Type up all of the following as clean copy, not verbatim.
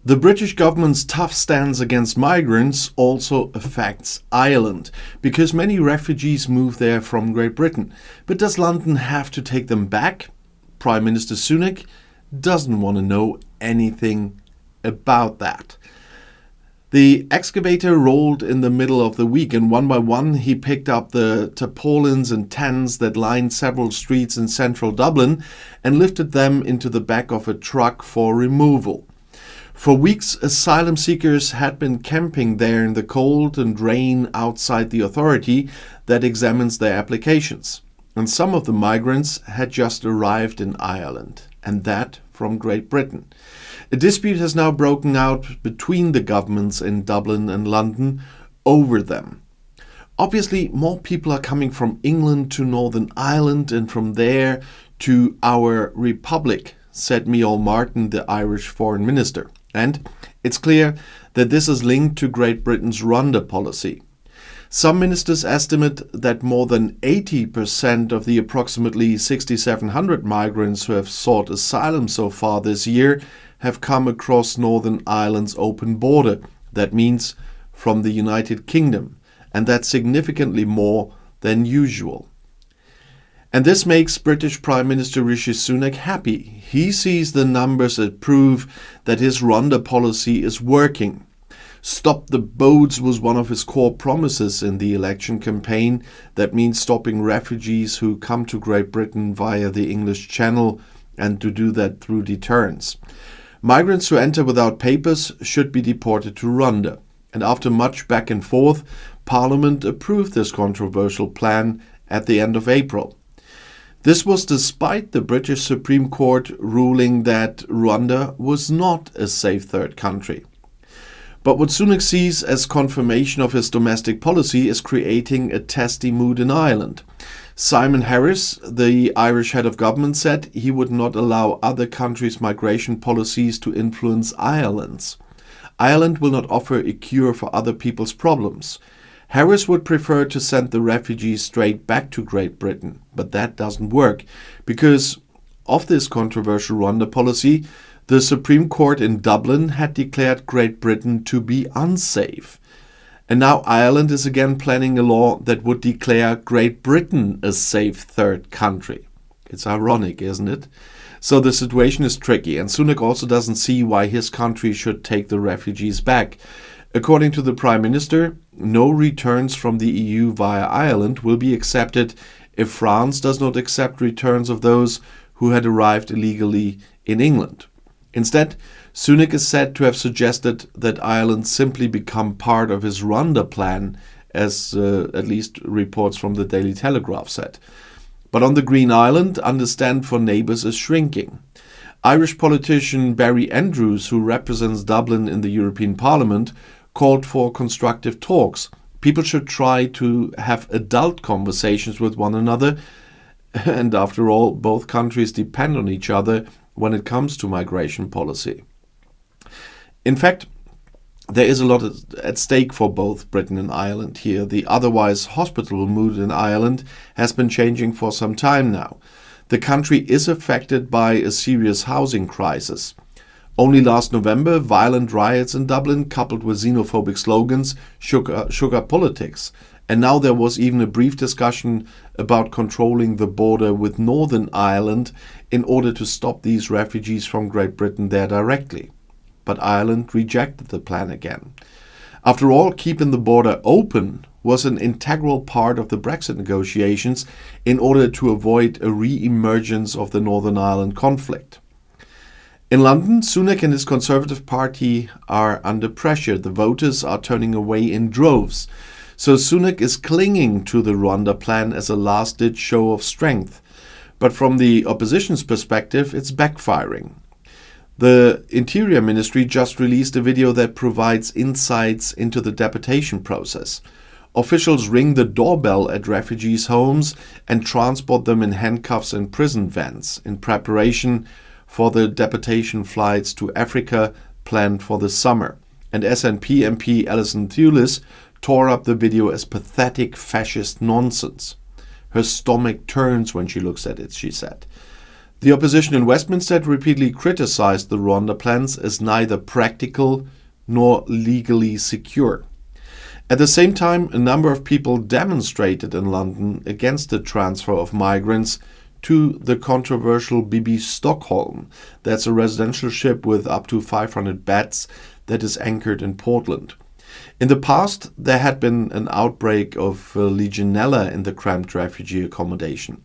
The British government's tough stance against migrants also affects Ireland, because many refugees move there from Great Britain. But does London have to take them back? Prime Minister Sunak doesn't want to know anything about that. The excavator rolled in the middle of the week, and one by one he picked up the tarpaulins and tents that lined several streets in central Dublin and lifted them into the back of a truck for removal. For weeks, asylum seekers had been camping there in the cold and rain outside the authority that examines their applications. And some of the migrants had just arrived in Ireland, and that from Great Britain. A dispute has now broken out between the governments in Dublin and London over them. Obviously, more people are coming from England to Northern Ireland and from there to our republic, said Micheál Martin, the Irish foreign minister. And it's clear that this is linked to Great Britain's Rwanda policy. Some ministers estimate that more than 80% of the approximately 6,700 migrants who have sought asylum so far this year have come across Northern Ireland's open border. That means from the United Kingdom, and that's significantly more than usual. And this makes British Prime Minister Rishi Sunak happy. He sees the numbers that prove that his Rwanda policy is working. Stop the boats was one of his core promises in the election campaign. That means stopping refugees who come to Great Britain via the English Channel, and to do that through deterrence. Migrants who enter without papers should be deported to Rwanda. And after much back and forth, Parliament approved this controversial plan at the end of April. This was despite the British Supreme Court ruling that Rwanda was not a safe third country. But what Sunak sees as confirmation of his domestic policy is creating a testy mood in Ireland. Simon Harris, the Irish head of government, said he would not allow other countries' migration policies to influence Ireland's. Ireland will not offer a cure for other people's problems. Harris would prefer to send the refugees straight back to Great Britain, but that doesn't work. Because of this controversial Rwanda policy, the Supreme Court in Dublin had declared Great Britain to be unsafe. And now Ireland is again planning a law that would declare Great Britain a safe third country. It's ironic, isn't it? So the situation is tricky, and Sunak also doesn't see why his country should take the refugees back. According to the Prime Minister, no returns from the EU via Ireland will be accepted if France does not accept returns of those who had arrived illegally in England. Instead, Sunak is said to have suggested that Ireland simply become part of his Rwanda plan, as at least reports from the Daily Telegraph said. But on the Green Island, understand for neighbours is shrinking. Irish politician Barry Andrews, who represents Dublin in the European Parliament, called for constructive talks. People should try to have adult conversations with one another, and after all, both countries depend on each other when it comes to migration policy. In fact, there is a lot at stake for both Britain and Ireland here. The otherwise hospitable mood in Ireland has been changing for some time now. The country is affected by a serious housing crisis. Only last November, violent riots in Dublin, coupled with xenophobic slogans, shook up politics. And now there was even a brief discussion about controlling the border with Northern Ireland in order to stop these refugees from Great Britain there directly. But Ireland rejected the plan again. After all, keeping the border open was an integral part of the Brexit negotiations in order to avoid a re-emergence of the Northern Ireland conflict. In London, Sunak and his Conservative Party are under pressure. The voters are turning away in droves. So Sunak is clinging to the Rwanda plan as a last-ditch show of strength. But from the opposition's perspective, it's backfiring. The Interior Ministry just released a video that provides insights into the deportation process. Officials ring the doorbell at refugees' homes and transport them in handcuffs and prison vans in preparation for the deportation flights to Africa planned for the summer. And SNP MP Alison Thewlis tore up the video as pathetic fascist nonsense. Her stomach turns when she looks at it, she said. The opposition in Westminster had repeatedly criticized the Rwanda plans as neither practical nor legally secure. At the same time, a number of people demonstrated in London against the transfer of migrants to the controversial BB Stockholm. That's a residential ship with up to 500 beds that is anchored in Portland. In the past, there had been an outbreak of Legionella in the cramped refugee accommodation.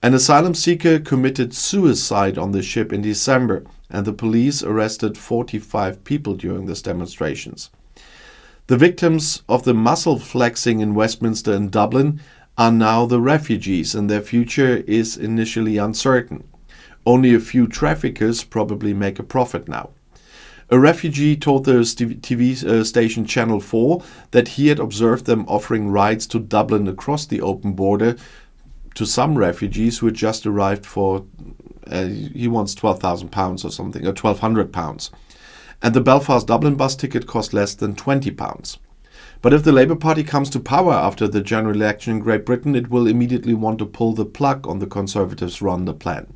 An asylum seeker committed suicide on the ship in December, and the police arrested 45 people during these demonstrations. The victims of the muscle flexing in Westminster and Dublin are now the refugees, and their future is initially uncertain. Only a few traffickers probably make a profit now. A refugee told the TV station Channel 4 that he had observed them offering rides to Dublin across the open border to some refugees who had just arrived for, he wants £12,000 or something, or £1,200. And the Belfast-Dublin bus ticket cost less than £20. But if the Labour Party comes to power after the general election in Great Britain, it will immediately want to pull the plug on the Conservatives' Rwanda plan.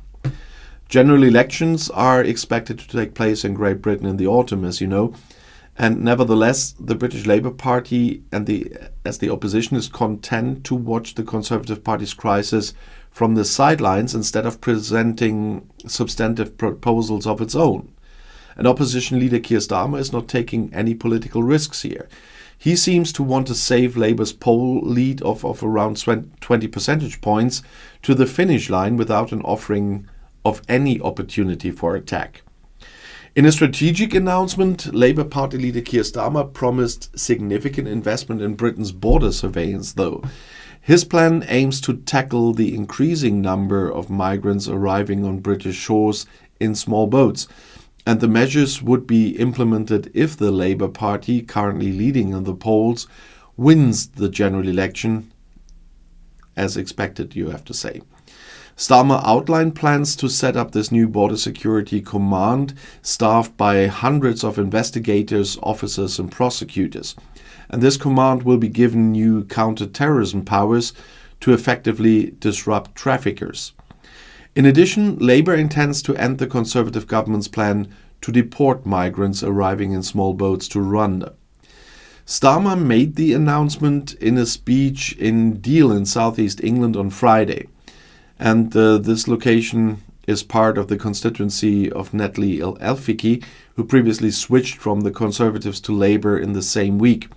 General elections are expected to take place in Great Britain in the autumn, as you know, and nevertheless, the British Labour Party as the opposition is content to watch the Conservative Party's crisis from the sidelines instead of presenting substantive proposals of its own. And opposition leader Keir Starmer is not taking any political risks here. He seems to want to save Labour's poll lead of around 20 percentage points to the finish line without an offering of any opportunity for attack. In a strategic announcement, Labour Party leader Keir Starmer promised significant investment in Britain's border surveillance, though. His plan aims to tackle the increasing number of migrants arriving on British shores in small boats, and the measures would be implemented if the Labour Party, currently leading in the polls, wins the general election, as expected, you have to say. Starmer outlined plans to set up this new border security command, staffed by hundreds of investigators, officers and prosecutors. And this command will be given new counter-terrorism powers to effectively disrupt traffickers. In addition, Labour intends to end the Conservative government's plan to deport migrants arriving in small boats to Rwanda. Starmer made the announcement in a speech in Deal in southeast England on Friday. And this location is part of the constituency of Natalie El-Alfiki, who previously switched from the Conservatives to Labour in the same week.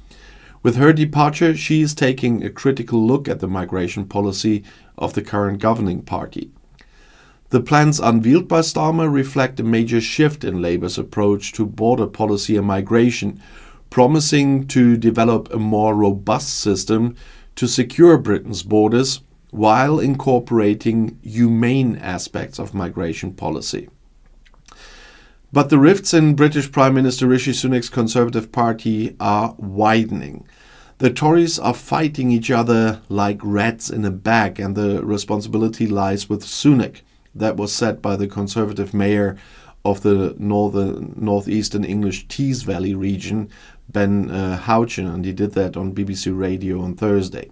With her departure, she is taking a critical look at the migration policy of the current governing party. The plans unveiled by Starmer reflect a major shift in Labour's approach to border policy and migration, promising to develop a more robust system to secure Britain's borders while incorporating humane aspects of migration policy. But the rifts in British Prime Minister Rishi Sunak's Conservative Party are widening. The Tories are fighting each other like rats in a bag, and the responsibility lies with Sunak. That was said by the Conservative mayor of the northeastern English Tees Valley region, Ben Houchen, and he did that on BBC Radio on Thursday.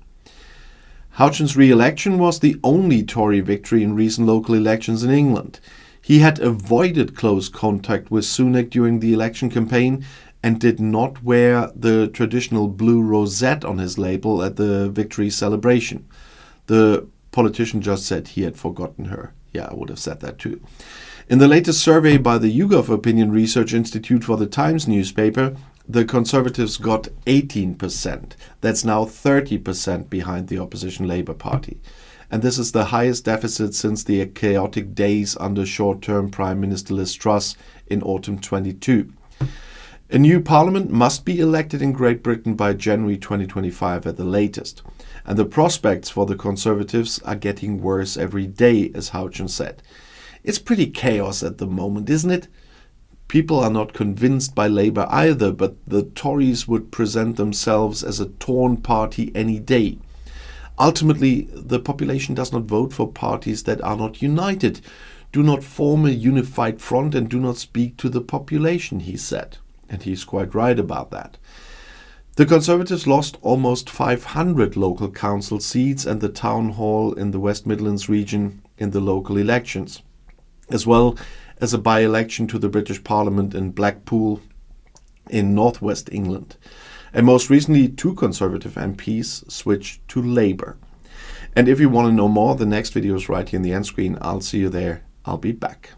Houchen's re-election was the only Tory victory in recent local elections in England. He had avoided close contact with Sunak during the election campaign and did not wear the traditional blue rosette on his label at the victory celebration. The politician just said he had forgotten her. Yeah, I would have said that too. In the latest survey by the YouGov Opinion Research Institute for the Times newspaper, the Conservatives got 18%. That's now 30% behind the opposition Labour Party. And this is the highest deficit since the chaotic days under short-term Prime Minister Liz Truss in autumn 22. A new parliament must be elected in Great Britain by January 2025 at the latest. And the prospects for the Conservatives are getting worse every day, as Houchen said. It's pretty chaos at the moment, isn't it? People are not convinced by Labour either, but the Tories would present themselves as a torn party any day. Ultimately, the population does not vote for parties that are not united, do not form a unified front and do not speak to the population, he said. And he's quite right about that. The Conservatives lost almost 500 local council seats and the town hall in the West Midlands region in the local elections. as well as a by-election to the British Parliament in Blackpool in northwest England. And most recently, 2 Conservative MPs switched to Labour. And if you want to know more, the next video is right here in the end screen. I'll see you there. I'll be back.